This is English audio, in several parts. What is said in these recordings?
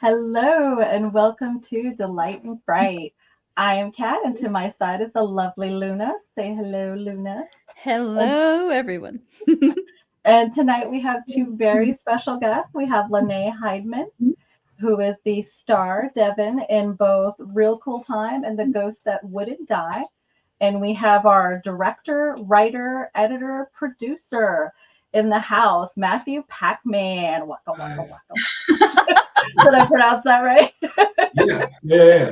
Hello and welcome to Delight and Fright. I am Kat, and to my side is the lovely Luna. Say hello, Luna. And, Hello, everyone. and tonight we have two very special guests. We have Lanae Hyneman, who is the star Devin in both Real Cool Time and The Ghost That Wouldn't Die. And we have our director, writer, editor, producer in the house, Matthew Packman. Waka, waka, Hi. waka. Did I pronounce that right? Yeah. Yay.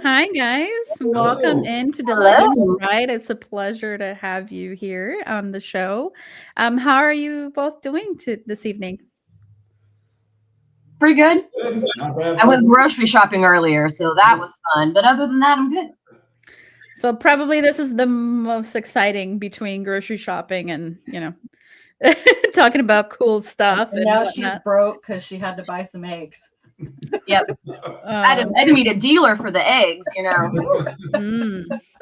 Hi, guys. Welcome Hello. into Delight and Hello. Pride. It's a pleasure to have you here on the show. How are you both doing this evening? Pretty good. Good. Not bad. I went grocery shopping earlier, so that was fun. But other than that, I'm good. So probably this is the most exciting between grocery shopping and, talking about cool stuff And and now she's whatnot. broke because she had to buy some eggs. Yep. I had to meet a dealer for the eggs,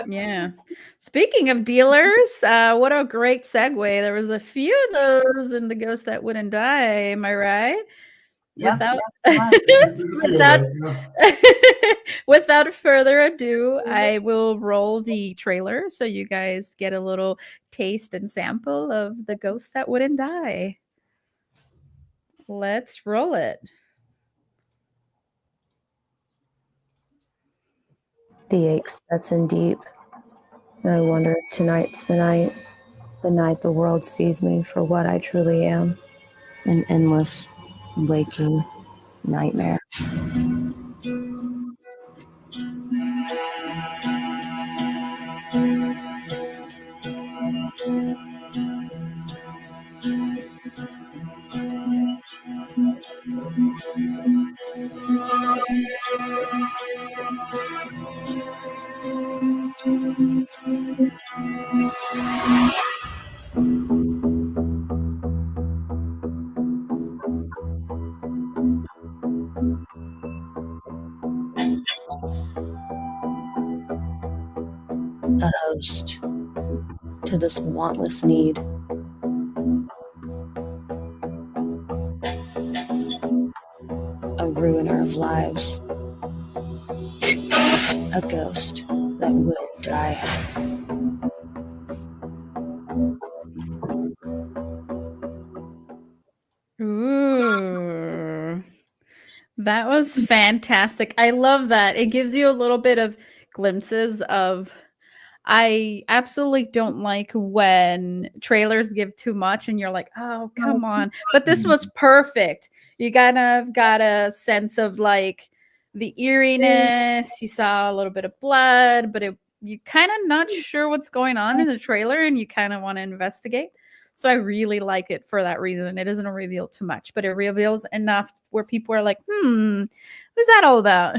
Yeah. Speaking of dealers, what a great segue. There was a few of those in The Ghost That Wouldn't Die. Am I right? Yeah. Without without further ado, I will roll the trailer so you guys get a little taste and sample of The Ghost That Wouldn't Die. Let's roll it. The ache sets in deep, and I wonder if tonight's the night the world sees me for what I truly am, an endless, waking nightmare. A host to this wantless need. A ruiner of lives. A ghost that wouldn't die. Ooh. That was fantastic. I love that. It gives you a little bit of glimpses of I absolutely don't like when trailers give too much and you're like, "Oh, come on." But this was perfect. You kind of got a sense of like the eeriness. You saw a little bit of blood, but you kind of not sure what's going on in the trailer and you kind of want to investigate. So I really like it for that reason. It doesn't reveal too much, but it reveals enough where people are like, what's that all about?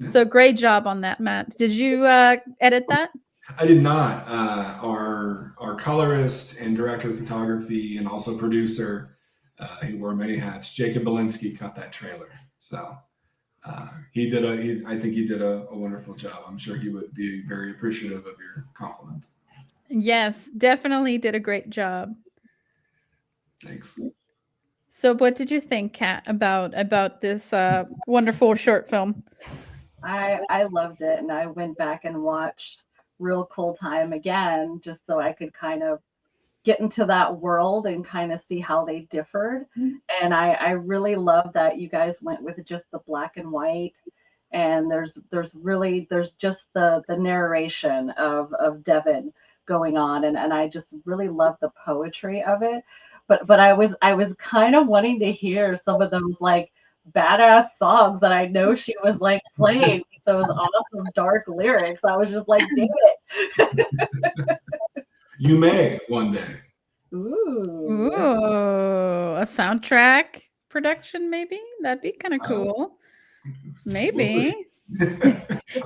So great job on that, Matt. Did you edit that? I did not. Our colorist and director of photography and also producer, he wore many hats. Jacob Belinsky cut that trailer, so I think he did a wonderful job. I'm sure he would be very appreciative of your compliments. Yes, definitely did a great job. Thanks. So what did you think, Kat, about this wonderful short film? I loved it, and I went back and watched Real Cool Time again just so I could kind of get into that world and kind of see how they differed. And I really love that you guys went with just the black and white. And there's just the narration of Devin going on, and I just really love the poetry of it. But I was kind of wanting to hear some of those like badass songs that I know she was like playing with those awesome dark lyrics. I was just like, damn it. You may one day. Ooh. Ooh, a soundtrack production, maybe? That'd be kind of cool. Maybe. We'll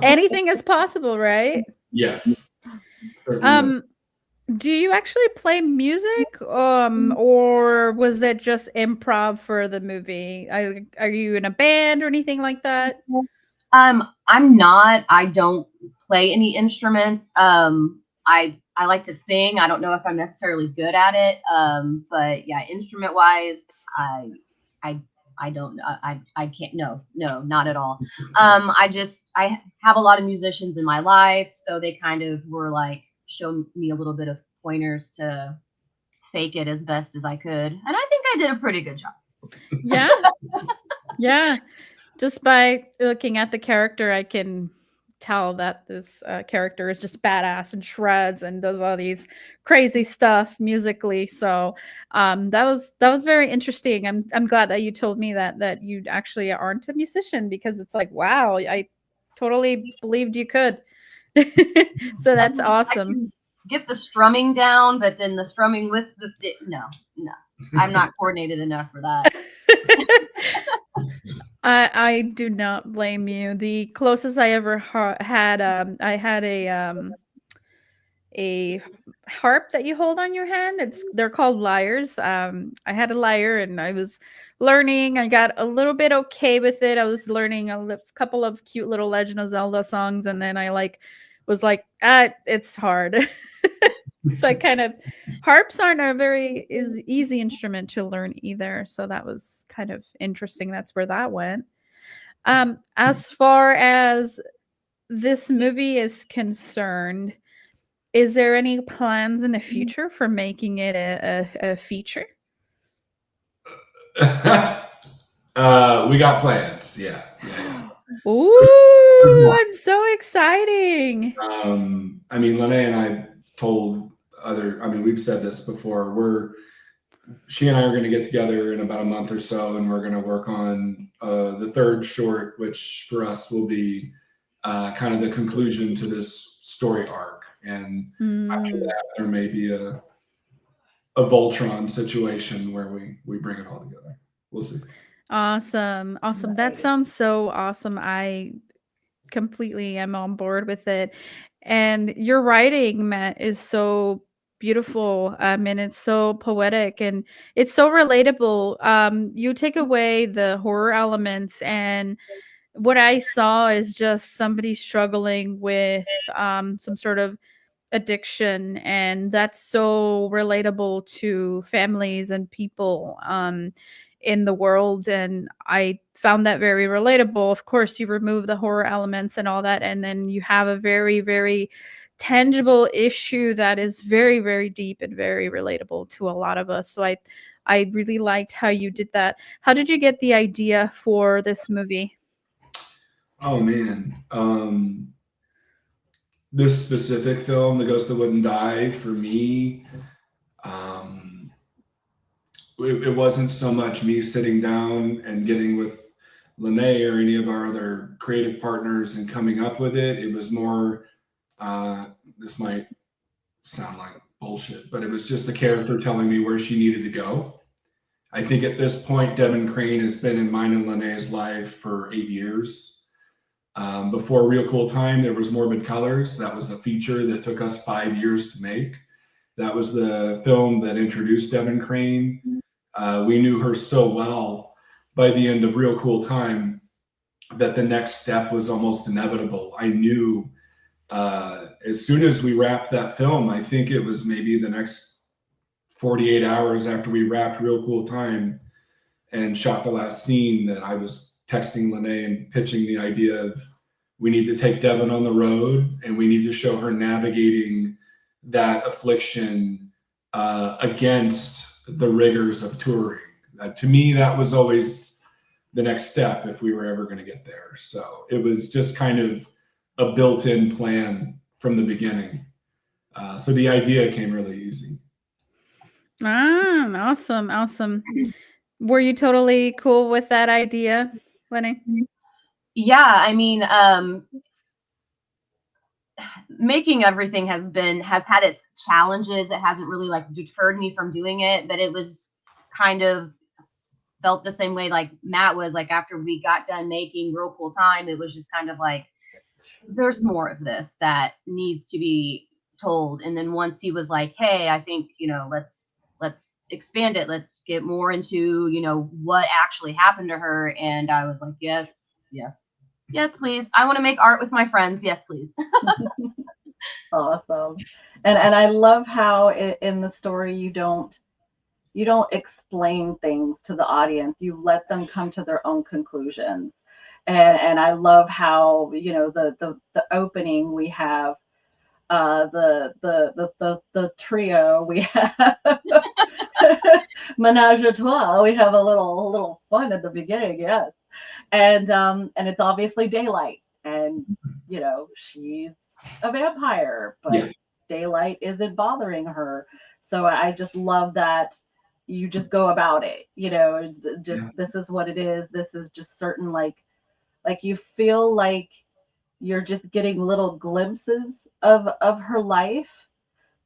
Anything is possible, right? yes. Certainly yes. Do you actually play music, or was that just improv for the movie? Are you in a band or anything like that? I'm not. I don't play any instruments. I like to sing. I don't know if I'm necessarily good at it. But yeah, instrument wise, I I don't I can't, no, not at all. I have a lot of musicians in my life, so they kind of were like showing me a little bit of pointers to fake it as best as I could, and I think I did a pretty good job. Yeah. Yeah. Just by looking at the character, I can tell that this character is just badass and shreds and does all these crazy stuff musically. So that was very interesting. I'm glad that you told me that you actually aren't a musician, because it's like, wow, I totally believed you could. So that's I awesome. can get the strumming down, but then the strumming with no, I'm not coordinated enough for that. I do not blame you. The closest I ever had, I had a harp that you hold on your hand. They're called lyres. I had a lyre and I was learning. I got a little bit okay with it. I was learning a couple of cute little Legend of Zelda songs, and then I was like, it's hard. So I kind of, harps aren't a very easy instrument to learn either. So that was kind of interesting. That's where that went. As far as this movie is concerned, is there any plans in the future for making it a feature? We got plans. Yeah. Ooh, I'm so exciting. I mean, Lanae and I told we've said this before. She and I are going to get together in about a month or so, and we're going to work on the third short, which for us will be kind of the conclusion to this story arc. And after that, there may be a Voltron situation where we bring it all together. We'll see. Awesome. That sounds so awesome. I completely am on board with it. And your writing, Matt, is so beautiful. And it's so poetic and it's so relatable. You take away the horror elements, and what I saw is just somebody struggling with some sort of addiction, and that's so relatable to families and people in the world, and I found that very relatable. Of course, you remove the horror elements and all that, and then you have a very, very tangible issue that is very, very deep and very relatable to a lot of us. So I really liked how you did that. How did you get the idea for this movie? Oh man, this specific film, The Ghost That Wouldn't Die, for me, it wasn't so much me sitting down and getting with Lanae or any of our other creative partners and coming up with it. It was more, this might sound like bullshit, but it was just the character telling me where she needed to go. I think at this point, Devin Crane has been in mine and Lanae's life for 8 years. Before Real Cool Time, there was Morbid Colors. That was a feature that took us 5 years to make. That was the film that introduced Devin Crane. We knew her so well by the end of Real Cool Time that the next step was almost inevitable. I knew as soon as we wrapped that film, I think it was maybe the next 48 hours after we wrapped Real Cool Time and shot the last scene, that I was texting Lanae and pitching the idea of, we need to take Devin on the road and we need to show her navigating that affliction against the rigors of touring. To me, that was always the next step if we were ever going to get there. So it was just kind of a built-in plan from the beginning. So the idea came really easy. Awesome. Were you totally cool with that idea, Lanae? Yeah, I mean, making everything has had its challenges. It hasn't really like deterred me from doing it, but it was kind of felt the same way like Matt was, like after we got done making Real Cool Time, it was just kind of like, there's more of this that needs to be told. And then once he was like, hey, I think, let's expand it. Let's get more into, what actually happened to her. And I was like, yes, please. I want to make art with my friends. Yes, please. Awesome. And I love how in the story you don't you don't explain things to the audience. You let them come to their own conclusions. And I love how, you know, the opening we have the trio, we have menage a trois, we have a little fun at the beginning, yes. And it's obviously daylight, and you know, she's a vampire, but Yeah. daylight isn't bothering her. So I just love that you just go about it, you know, it's just, this is what it is. This is just certain, like you feel like you're just getting little glimpses of her life,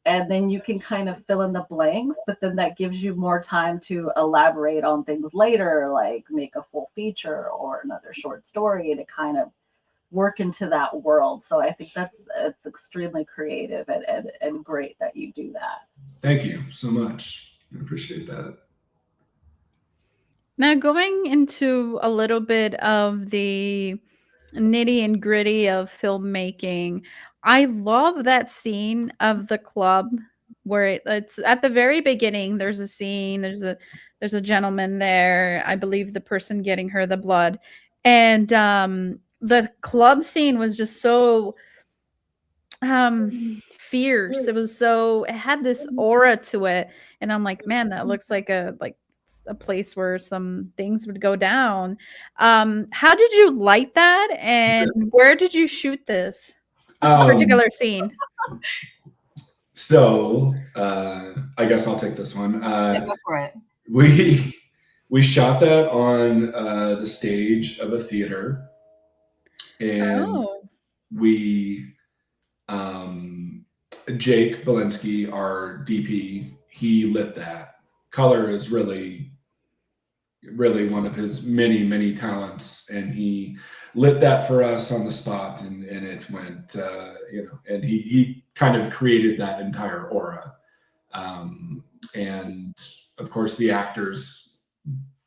and then you can kind of fill in the blanks, but then that gives you more time to elaborate on things later, like make a full feature or another short story to kind of work into that world. So I think it's extremely creative and great that you do that. Thank you so much. I appreciate that. Now, going into a little bit of the nitty and gritty of filmmaking, I love that scene of the club where it's at the very beginning. There's a scene. There's a gentleman there. I believe the person getting her the blood, and the club scene was just so fierce. It had this aura to it, and I'm like, man, that looks like a place where some things would go down. How did you light that, and where did you shoot this particular scene? So I guess I'll take this one. Go for it. We shot that on the stage of a theater, and we Jake Belinsky, our DP, he lit that. Color is really one of his many talents, and he lit that for us on the spot, and it went you know, and he kind of created that entire aura, and of course the actors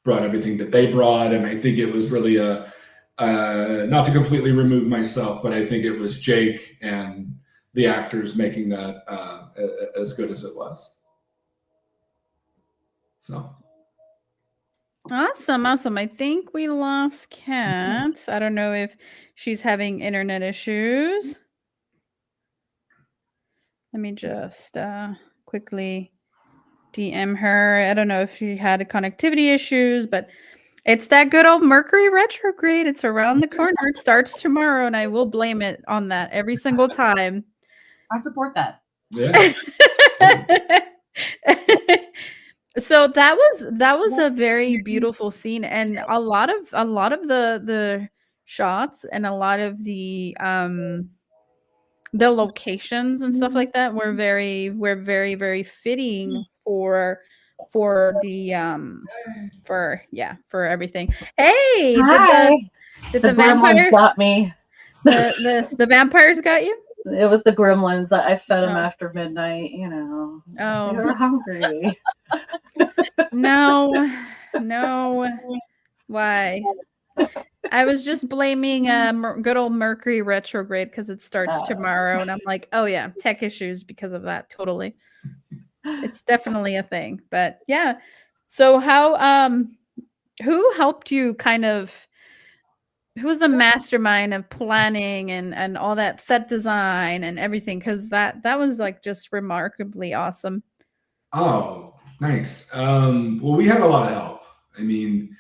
brought everything that they brought, and I think it was really a not to completely remove myself, but I think it was Jake and the actors making that as good as it was. So awesome. I think we lost Kat. I don't know if she's having internet issues. Let me just quickly DM her. I don't know if she had connectivity issues, but it's that good old Mercury retrograde. It's around the corner. It starts tomorrow, and I will blame it on that every single time. I support that. yeah. So that was a very beautiful scene, and a lot of the shots and a lot of the locations and stuff like that were very fitting for the for everything. Hey, Hi. did the the gremlins vampires got me. the vampires got you? It was the gremlins. I fed them Oh. after midnight, you know. Oh. They were hungry. No. Why? I was just blaming good old Mercury retrograde because it starts tomorrow, and I'm like, oh yeah, tech issues because of that. Totally, it's definitely a thing. But yeah, so how who helped you kind of? Who was the mastermind of planning and all that set design and everything? Because that was like just remarkably awesome. Oh, nice. Well, we had a lot of help. I mean,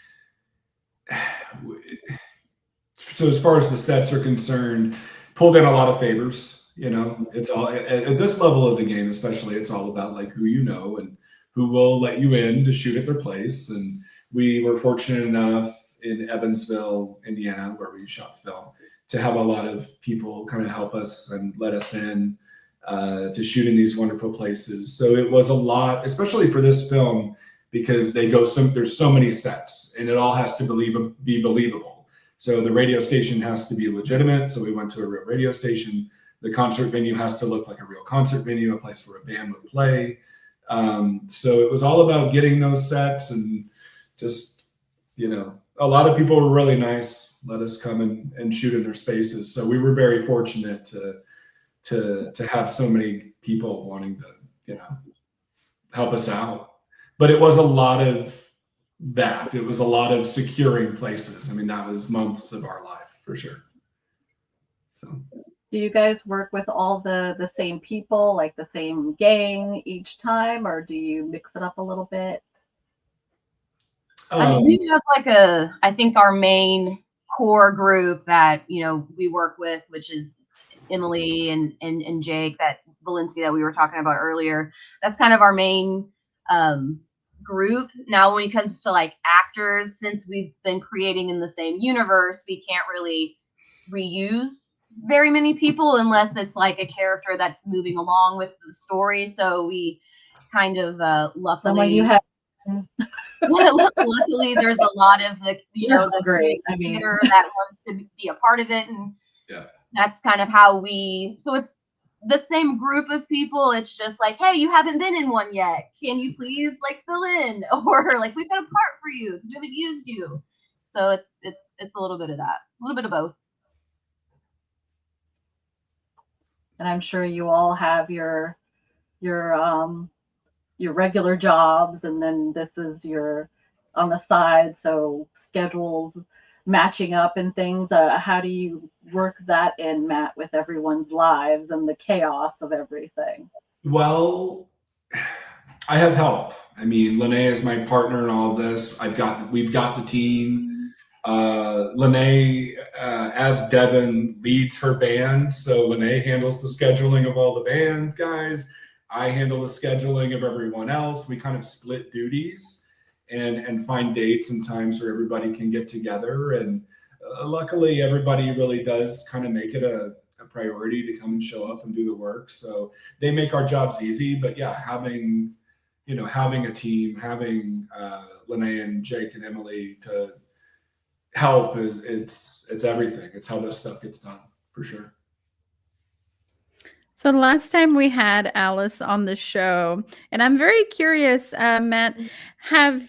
so as far as the sets are concerned, pulled in a lot of favors. You know, it's all at this level of the game, especially. It's all about like who you know and who will let you in to shoot at their place. And we were fortunate enough in Evansville, Indiana, where we shot the film, to have a lot of people kind of help us and let us in to shoot in these wonderful places. So it was a lot, especially for this film, because there's so many sets, and it all has to be believable. So the radio station has to be legitimate. So we went to a real radio station. The concert venue has to look like a real concert venue, a place where a band would play. So it was all about getting those sets, and just, you know, a lot of people were really nice, let us come and shoot in their spaces. So we were very fortunate to have so many people wanting to, you know, help us out. but it was a lot of that. It was a lot of securing places. I mean, that was months of our life for sure. So. Do you guys work with all the same people, like the same gang each time, or do you mix it up a little bit? I mean, we have like I think our main core group that, we work with, which is Emily and Jake, that Valinsky that we were talking about earlier. That's kind of our main group. Now, when it comes to like actors, since we've been creating in the same universe, we can't really reuse very many people unless it's like a character that's moving along with the story. So we kind of luckily Someone you have. Luckily, there's a lot of the great. I mean, that wants to be a part of it, and that's kind of how we. So it's the same group of people. It's just like, hey, you haven't been in one yet. Can you please like fill in, or like we've got a part for you because we haven't used you. So it's a little bit of that, a little bit of both. And I'm sure you all have your regular jobs, and then this is your on the side, so schedules matching up and things. How do you work that in, Matt, with everyone's lives and the chaos of everything? Well, I have help. I mean, Lanae is my partner in all this. We've got the team. Lanae, as Devin, leads her band, so Lanae handles the scheduling of all the band guys. I handle the scheduling of everyone else. We kind of split duties and find dates and times where everybody can get together. And luckily, everybody really does kind of make it a priority to come and show up and do the work. So they make our jobs easy. But yeah, having a team, having Lanae and Jake and Emily to help it's everything. It's how this stuff gets done for sure. So the last time we had Alice on the show, and I'm very curious, Matt, have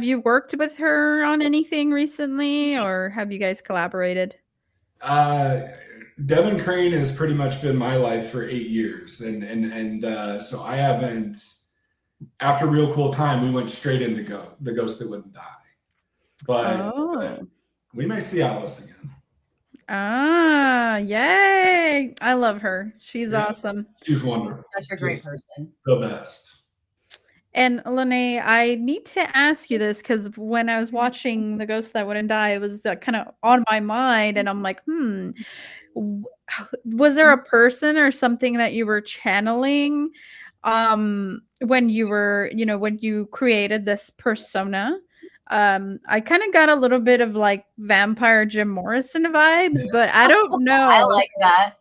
you worked with her on anything recently, or have you guys collaborated? Devin Crane has pretty much been my life for 8 years, and so I haven't. After Real Cool Time, we went straight into The Ghost That Wouldn't Die, but we may see Alice again. Ah, yay! I love her. She's awesome. She's wonderful. Such a great person. The best. And Lanae, I need to ask you this because when I was watching The Ghost That Wouldn't Die, it was kind of on my mind, and I'm like, was there a person or something that you were channeling when you were, when you created this persona? I kind of got a little bit of like vampire Jim Morrison vibes, but I don't know. I like that.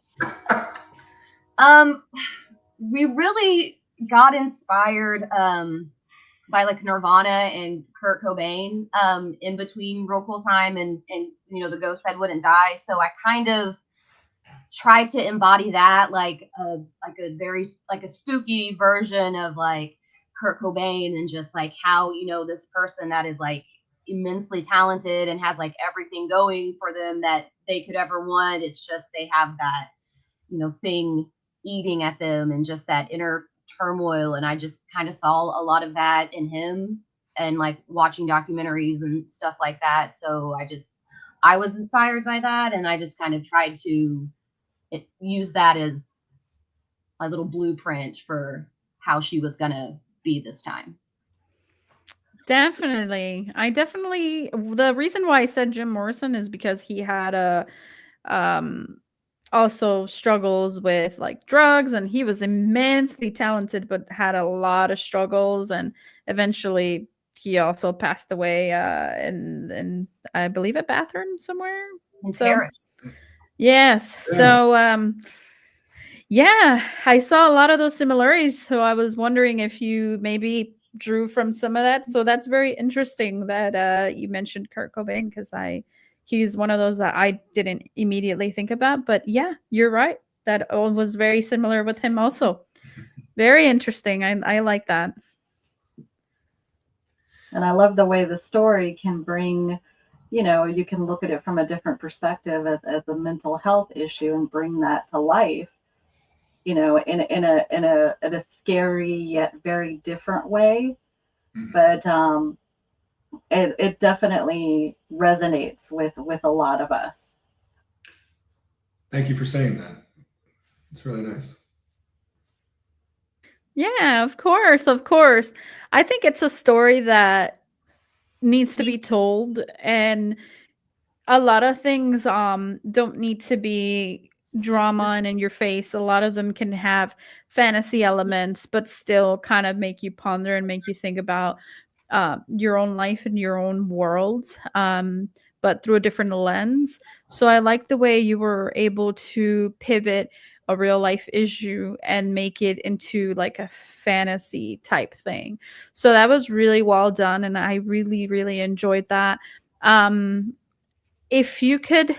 We really got inspired by like Nirvana and Kurt Cobain in between Real Cool Time and The Ghost That Wouldn't Die. So I kind of tried to embody that, like a very like a spooky version of like Kurt Cobain, and just like how this person that is like immensely talented and has like everything going for them that they could ever want. It's just they have that thing eating at them and just that inner turmoil, and I just kind of saw a lot of that in him and like watching documentaries and stuff like that. So I was inspired by that, and I just kind of tried to use that as my little blueprint for how she was gonna be this time. Definitely. The reason why I said Jim Morrison is because he had also struggles with like drugs, and he was immensely talented but had a lot of struggles, and eventually he also passed away in I believe a bathroom somewhere in Paris. Yes. So yeah, I saw a lot of those similarities, so I was wondering if you maybe drew from some of that. So that's very interesting that you mentioned Kurt Cobain, because he's one of those that I didn't immediately think about. But yeah, you're right. That was very similar with him also. Very interesting. I like that. And I love the way the story can bring, you can look at it from a different perspective as a mental health issue and bring that to life, in a scary yet very different way. Mhm. but it definitely resonates with a lot of us. Thank you for saying that. It's really nice. Yeah, of course, of course. I think it's a story that needs to be told, and a lot of things don't need to be drama and in your face. A lot of them can have fantasy elements but still kind of make you ponder and make you think about your own life and your own world, but through a different lens. So I like the way you were able to pivot a real life issue and make it into like a fantasy type thing. So that was really well done, and I really, really enjoyed that. Um, if you could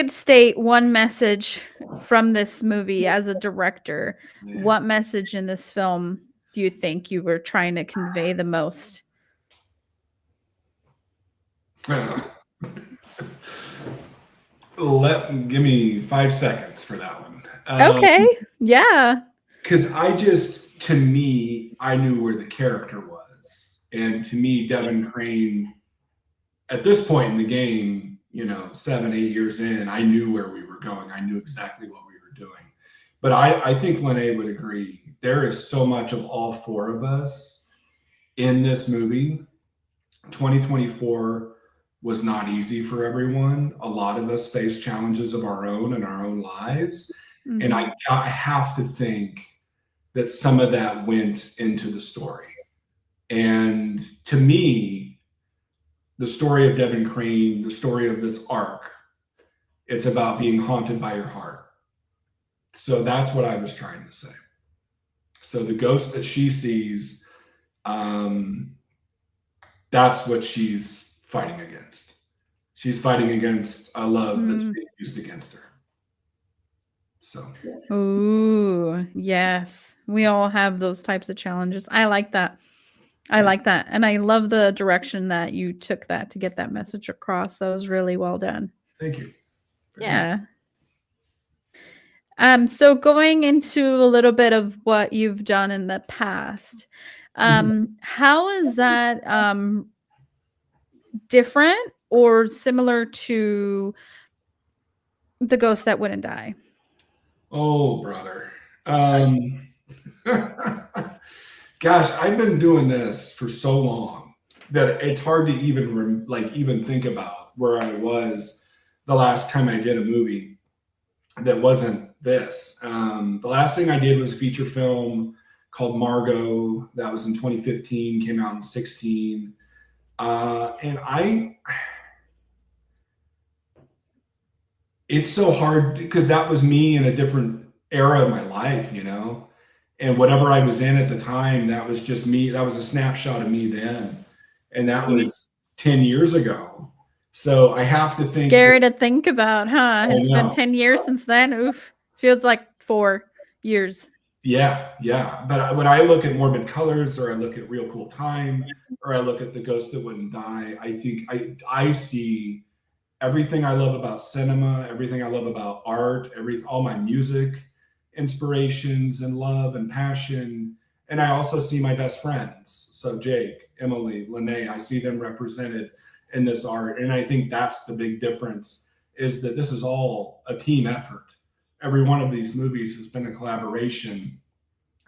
state one message from this movie as a director, Yeah. what message in this film do you think you were trying to convey the most? Give me 5 seconds for that one. Okay. Yeah. Because to me, I knew where the character was. And to me, Devin Crane, at this point in the game, 7, 8 years in, I knew where we were going. I knew exactly what we were doing. But I think Lanae would agree. There is so much of all four of us in this movie. 2024 was not easy for everyone. A lot of us face challenges of our own in our own lives. Mm-hmm. And I have to think that some of that went into the story. And to me, the story of Devin Crane, the story of this arc, it's about being haunted by your heart. So that's what I was trying to say. So the ghost that she sees, that's what she's fighting against. She's fighting against a love that's being used against her. So. Ooh, yes. We all have those types of challenges. I like that. I like that. And I love the direction that you took that to get that message across. That was really well done. Thank you. Yeah. So going into a little bit of what you've done in the past, how is that different or similar to The Ghost That Wouldn't Die? Oh, brother. Gosh, I've been doing this for so long that it's hard to even think about where I was the last time I did a movie that wasn't this. The last thing I did was a feature film called Margot. That was in 2015, came out in 16. And it's so hard because that was me in a different era of my life, and whatever I was in at the time, that was just me. That was a snapshot of me then. And that was 10 years ago. So I have to think. Scary to think about, huh? It's been know. 10 years since then. Oof. Feels like 4 years. Yeah. But when I look at Morbid Colors, or I look at Real Cool Time, or I look at The Ghost That Wouldn't Die, I think I see everything I love about cinema, everything I love about art, all my music inspirations and love and passion. And I also see my best friends. So Jake, Emily, Lanae, I see them represented in this art. And I think that's the big difference, is that this is all a team effort. Every one of these movies has been a collaboration.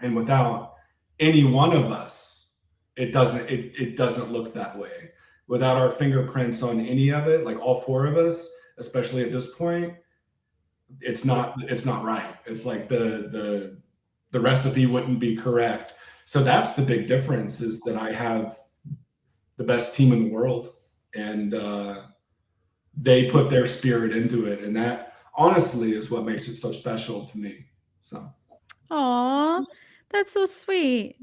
And without any one of us, it doesn't look that way. Without our fingerprints on any of it, like all four of us, especially at this point, it's not right. It's like the recipe wouldn't be correct. So that's the big difference, is that I have the best team in the world, and they put their spirit into it, and that honestly is what makes it so special to me. So. Aw, that's so sweet.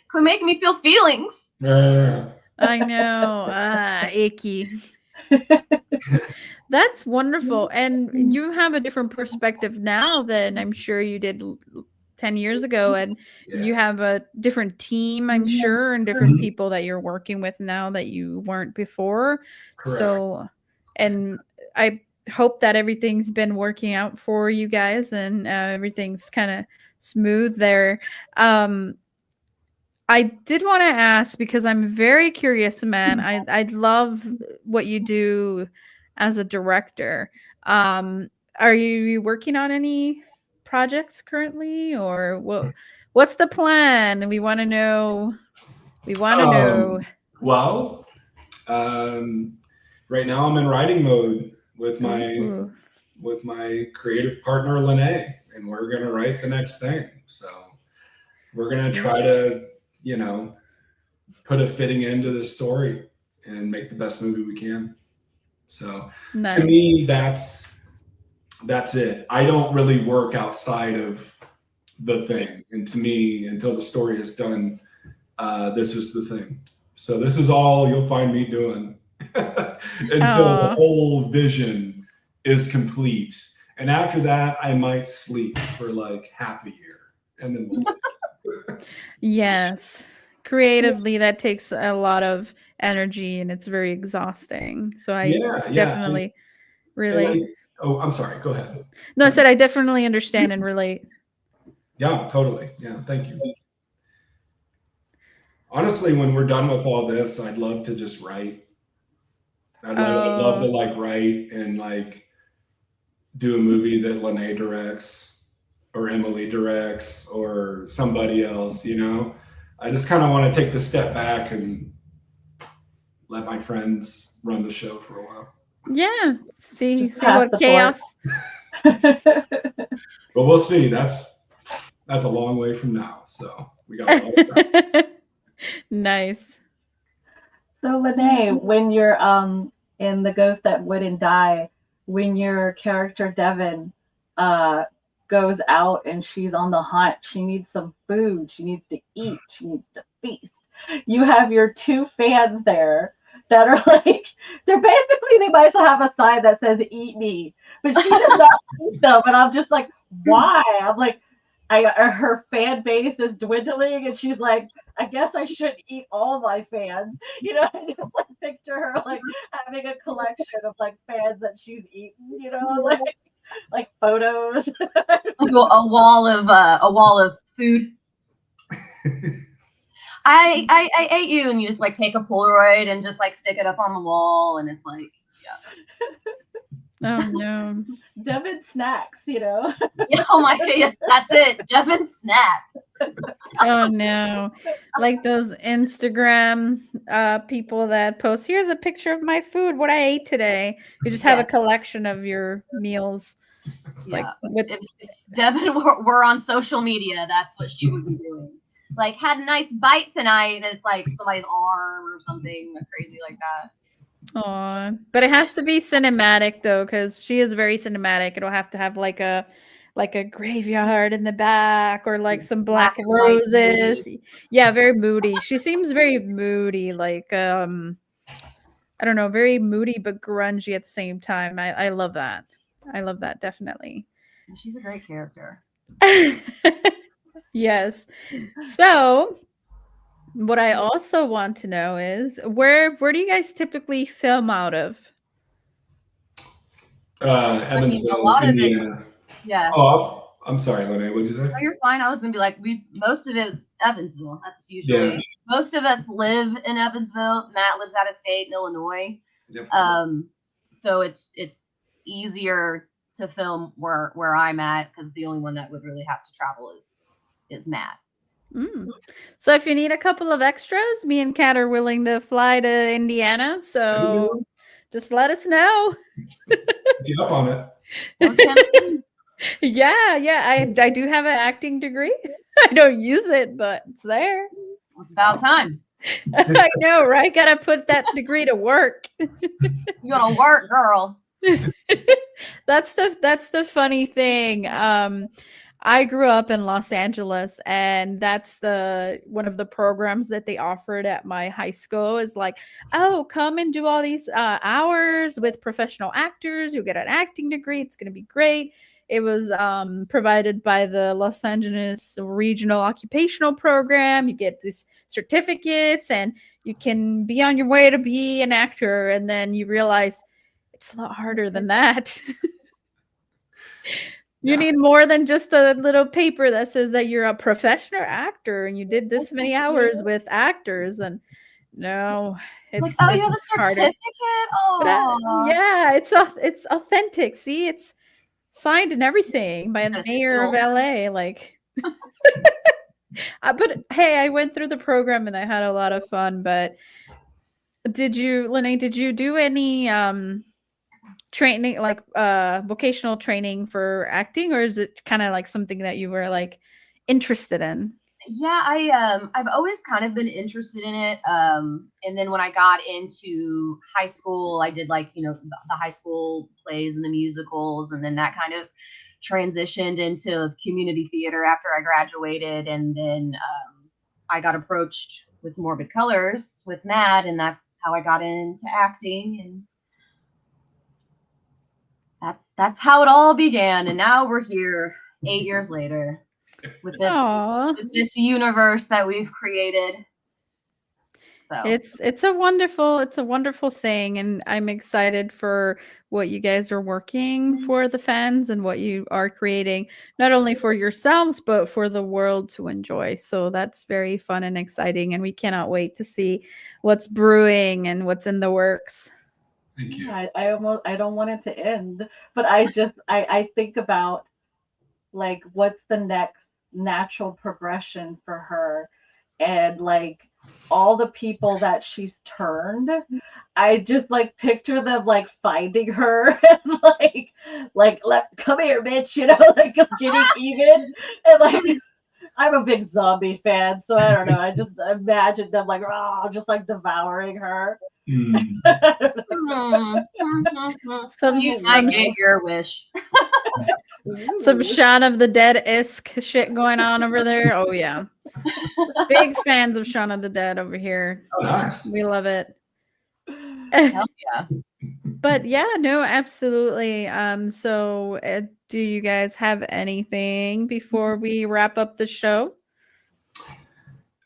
Quit making me feel feelings. I know. Icky. That's wonderful. And you have a different perspective now than I'm sure you did 10 years ago. And you have a different team, I'm sure, and different people that you're working with now that you weren't before. Correct. So, and I hope that everything's been working out for you guys and everything's kind of smooth there. I did want to ask because I'm very curious, man. I love what you do as a director. Are you working on any projects currently, or what's the plan? We want to know. We want to know. Well, right now I'm in writing mode with my Ooh. with my creative partner Lanae, and we're gonna write the next thing. So we're gonna try to, put a fitting end to this story and make the best movie we can. So Nice. to me, that's it. I don't really work outside of the thing, and to me, until the story is done, this is the thing. So this is all you'll find me doing until the whole vision is complete. And after that, I might sleep for like half a year, and then we'll see. Yes. Creatively, that takes a lot of energy and it's very exhausting. So I definitely relate. I'm sorry. Go ahead. No, I said I definitely understand and relate. Yeah, totally. Yeah, thank you. Honestly, when we're done with all this, I'd love to just write. I'd love to write and do a movie that Lanae directs or Emily directs or somebody else, I just kind of want to take the step back and let my friends run the show for a while. Yeah. See what chaos. But we'll see. That's a long way from now. So we got a lot of time. Nice. So Lanae, when you're in The Ghost That Wouldn't Die, when your character Devin goes out and she's on the hunt, she needs some food, she needs to eat, she needs to feast. You have your two fans there that are like, they might as well have a sign that says "Eat me," but she does not eat them, and I'm just like, why? I'm like, her fan base is dwindling, and she's like, I guess I shouldn't eat all my fans. I just picture her having a collection of fans that she's eaten, like photos. a wall of food. I ate you, and you just take a Polaroid and just stick it up on the wall, and it's Oh no. Devin snacks, Oh my goodness, that's it. Devin snacks. Oh no. Like those Instagram people that post, here's a picture of my food, what I ate today. You just have a collection of your meals. It's if Devin were on social media, that's what she would be doing. Had a nice bite tonight, and it's somebody's arm or something crazy like that. Aw, but it has to be cinematic though, because she is very cinematic. It'll have to have like a graveyard in the back or some black roses. Yeah, very moody. She seems very moody, I don't know, very moody but grungy at the same time. I love that. I love that, definitely. She's a great character. Yes. So what I also want to know is where do you guys typically film out of? Evansville, Indiana. Yeah. Oh, I'm sorry, Lanae. What'd you say? Oh, you're fine. I was gonna be like, most of it's Evansville. That's usually most of us live in Evansville. Matt lives out of state in Illinois. Yep. So it's easier to film where I'm at, because the only one that would really have to travel is Matt. So if you need a couple of extras, me and Kat are willing to fly to Indiana. So just let us know. Get up on it. Yeah. I do have an acting degree. I don't use it, but it's there. It's about time. I know, right? Gotta put that degree to work. You gotta work, girl. That's the funny thing. I grew up in Los Angeles, and that's one of the programs that they offered at my high school is come and do all these hours with professional actors. You'll get an acting degree. It's going to be great. It was provided by the Los Angeles Regional Occupational Program. You get these certificates, and you can be on your way to be an actor. And then you realize it's a lot harder than that. You Yeah. need more than just a little paper that says that you're a professional actor and you did this many hours with actors. And no, Like, it's oh, you have a harder. certificate? But Oh, yeah, it's authentic. See, it's signed and everything by the Yes, mayor of well. LA. Like, but hey, I went through the program and I had a lot of fun. But Lanae, did you do any training, like vocational training for acting, or is it kind of like something that you were like interested in? Yeah, I've always kind of been interested in it. And then when I got into high school, I did like, the high school plays and the musicals, and then that kind of transitioned into community theater after I graduated. And then I got approached with Morbid Colors with Matt, and that's how I got into acting. And that's how it all began. And now we're here 8 years later with Aw. this universe that we've created. So It's a wonderful thing, and I'm excited for what you guys are working for the fans and what you are creating, not only for yourselves but for the world to enjoy. So that's very fun and exciting, and we cannot wait to see what's brewing and what's in the works. Thank you. I don't want it to end, but I think about like what's the next natural progression for her, and like all the people that she's turned. I just like picture them like finding her and like come here, bitch, like getting even, and like I'm a big zombie fan, so I don't know. I just imagine them like, oh, just like devouring her. Mm. Some you might get your wish. some Shaun of the Dead-esque shit going on over there. Oh yeah. Big fans of Shaun of the Dead over here. Oh, nice. We love it. Hell yeah. But yeah, no, absolutely. So do you guys have anything before we wrap up the show?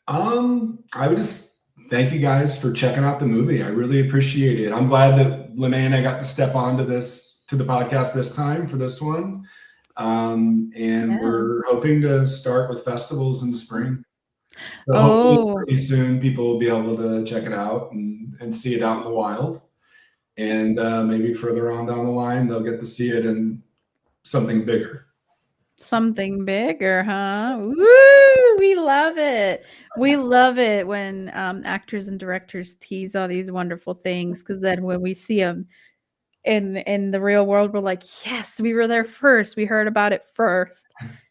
I would just thank you guys for checking out the movie. I really appreciate it. I'm glad that Lanae and I got to step onto the podcast this time for this one. And we're hoping to start with festivals in the spring. So hopefully pretty soon people will be able to check it out and see it out in the wild. And maybe further on down the line, they'll get to see it in something bigger. Something bigger, huh? Woo! We love it. We love it when actors and directors tease all these wonderful things, because then when we see them in the real world, we're like, yes, we were there first. We heard about it first.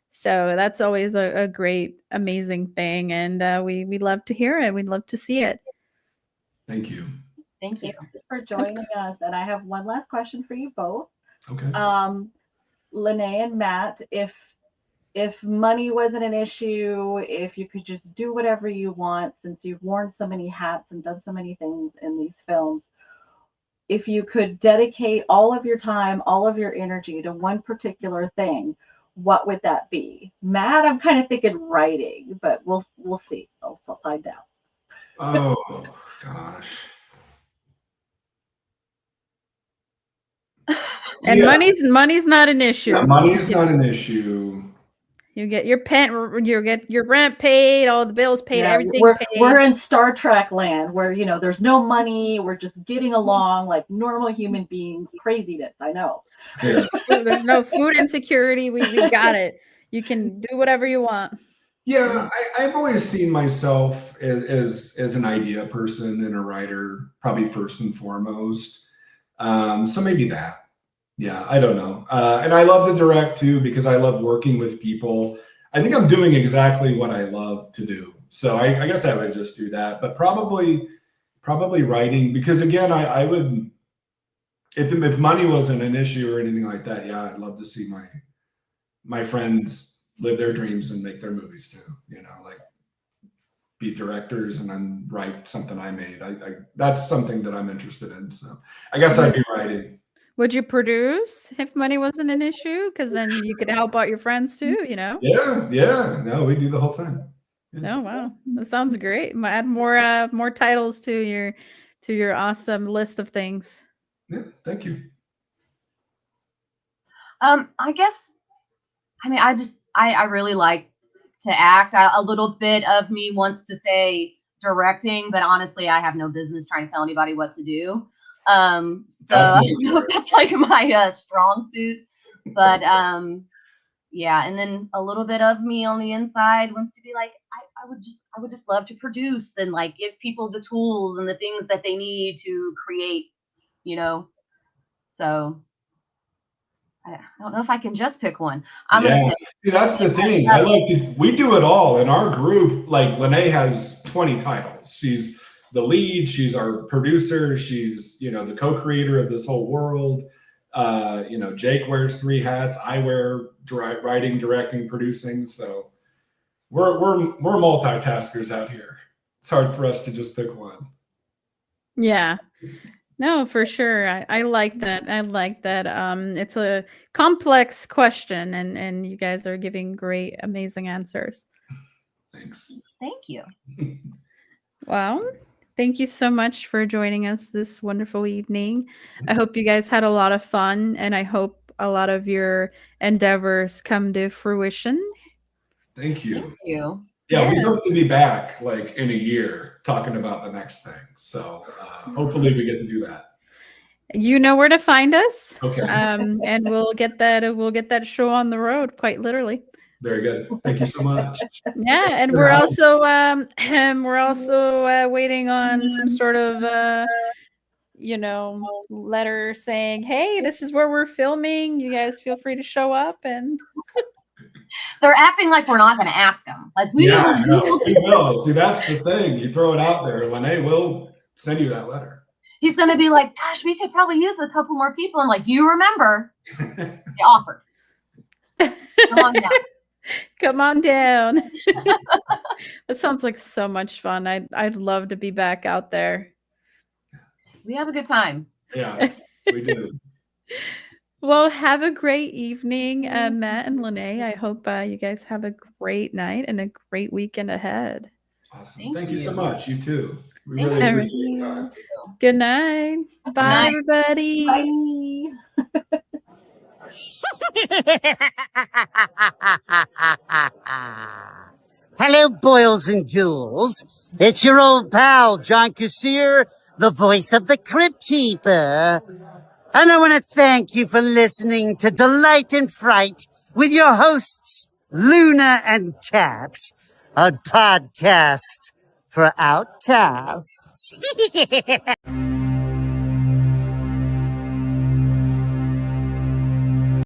So that's always a great, amazing thing, and we love to hear it. We'd love to see it. Thank you. Thank you for joining us. And I have one last question for you both. Okay. Lanae and Matt, if money wasn't an issue, if you could just do whatever you want, since you've worn so many hats and done so many things in these films, if you could dedicate all of your time, all of your energy to one particular thing, what would that be? Matt, I'm kind of thinking writing, but we'll see. I'll find out. Oh gosh. And money's not an issue. Yeah, money's not an issue. You get your rent paid, all the bills paid, everything paid. We're in Star Trek land where there's no money. We're just getting along like normal human beings. Craziness, I know. Yeah. There's no food insecurity. We got it. You can do whatever you want. Yeah, I've always seen myself as an idea person and a writer, probably first and foremost. So maybe that. Yeah, I don't know. And I love to direct too, because I love working with people. I think I'm doing exactly what I love to do. So I guess I would just do that, but probably writing, because again, I would, if money wasn't an issue or anything like that, yeah, I'd love to see my friends live their dreams and make their movies too, like be directors and then write something I made. I that's something that I'm interested in. So I guess I'd be writing. Would you produce if money wasn't an issue? Because then you could help out your friends too, Yeah. No, we do the whole thing. Yeah. Oh wow, that sounds great. Add more titles to your awesome list of things. Yeah, thank you. I guess I mean, I really like to act. A little bit of me wants to say directing, but honestly, I have no business trying to tell anybody what to do. So I don't know if that's like my strong suit, but yeah. And then a little bit of me on the inside wants to be like, I would just love to produce and like give people the tools and the things that they need to create, you know. So I don't know if I can just pick one. I'm gonna pick. See, that's the thing. We do it all in our group. Like Lanae has 20 titles. She's the lead. She's our producer. She's, the co-creator of this whole world. Jake wears 3 hats. I wear writing, directing, producing. So we're multitaskers out here. It's hard for us to just pick one. Yeah. No, for sure. I like that. I like that. It's a complex question, and you guys are giving great, amazing answers. Thanks. Thank you. Well, thank you so much for joining us this wonderful evening. I hope you guys had a lot of fun, and I hope a lot of your endeavors come to fruition. Thank you. Thank you. Yeah, we hope to be back like in a year talking about the next thing. So hopefully we get to do that. You know where to find us. Okay. And we'll get that show on the road, quite literally. Very good. Thank you so much. Yeah, and we're also waiting on some sort of letter saying, "Hey, this is where we're filming. You guys feel free to show up." And they're acting like we're not going to ask them. Like we will. See, that's the thing. You throw it out there, Lanae will send you that letter. He's going to be like, "Gosh, we could probably use a couple more people." I'm like, "Do you remember the offer? Come on down." Come on down. That sounds like so much fun. I'd love to be back out there. We have a good time. Yeah, we do. Well, have a great evening, Matt and Lanae. I hope you guys have a great night and a great weekend ahead. Awesome. Thank you so much. You too. We really Thank appreciate your time. Good night. Bye, everybody. Bye. Hello, boils and ghouls. It's your old pal, John Kassir, the voice of the Crypt Keeper. And I want to thank you for listening to Delight and Fright with your hosts, Luna and Cat, a podcast for outcasts.